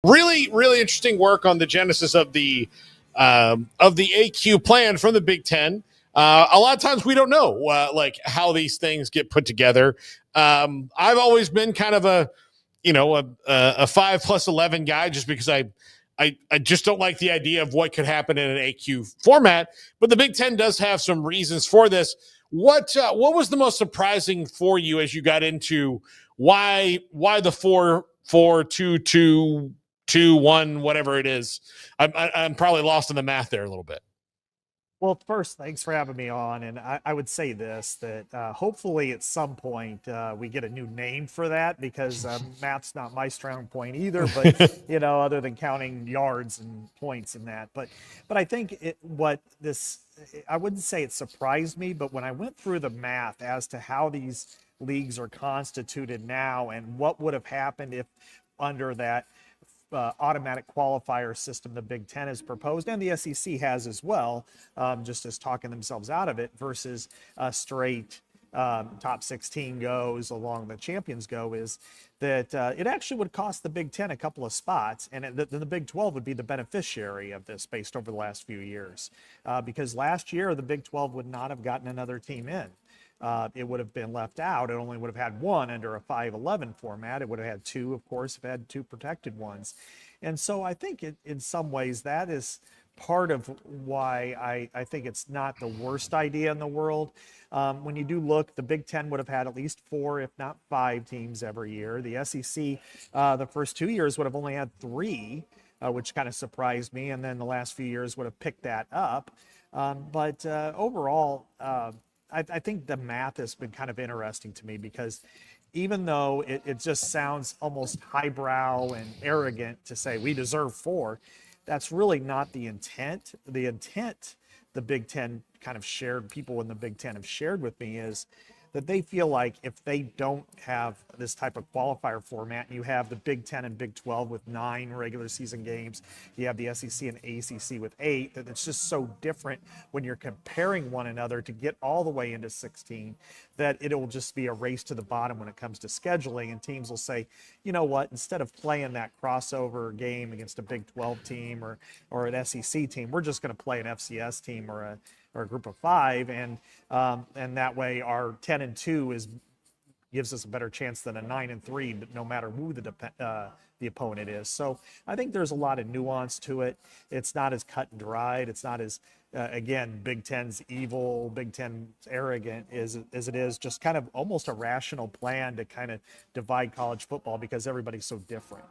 Really, really interesting work on the genesis of the AQ plan from the Big Ten. A lot of times we don't know like how these things get put together. I've always been kind of a 5+11 guy just because I just don't like the idea of what could happen in an AQ format. But the Big Ten does have some reasons for this. What was the most surprising for you as you got into why the 4-4-2-2-2-1 whatever it is? I'm probably lost in the math there a little bit. Well, first, thanks for having me on. And I would say this that hopefully at some point we get a new name for that because math's not my strong point either. But other than counting yards and points and that. But I think I wouldn't say it surprised me, but when I went through the math as to how these leagues are constituted now and what would have happened if under that automatic qualifier system the Big Ten has proposed, and the SEC has as well, just as talking themselves out of it, versus straight top 16 goes along the champions go, is that it actually would cost the Big Ten a couple of spots, and the Big 12 would be the beneficiary of this based over the last few years. Because last year, the Big 12 would not have gotten another team in. It would have been left out. It only would have had one under a 5-11 format. It would have had two, of course, if it had two protected ones. And so I think in some ways that is part of why I think it's not the worst idea in the world. When you do look, the Big Ten would have had at least 4, if not 5 teams every year. The SEC, the first 2 years would have only had 3, which kind of surprised me. And then the last few years would have picked that up. But overall, I think the math has been kind of interesting to me because even though it just sounds almost highbrow and arrogant to say we deserve 4, that's really not the intent. The intent the Big Ten kind of shared, people in the Big Ten have shared with me, is that they feel like if they don't have this type of qualifier format, you have the Big Ten and Big 12 with 9 regular season games, you have the SEC and ACC with 8, that it's just so different when you're comparing one another to get all the way into 16, that it'll just be a race to the bottom when it comes to scheduling. And teams will say, you know what, instead of playing that crossover game against a Big 12 team or an SEC team, we're just going to play an FCS team or a group of 5, and that way our 10-2 gives us a better chance than a 9-3, no matter who the opponent is. So I think there's a lot of nuance to it. It's not as cut and dried. It's not as again, Big Ten's evil, Big Ten's arrogant as it is just kind of almost a rational plan to kind of divide college football because everybody's so different.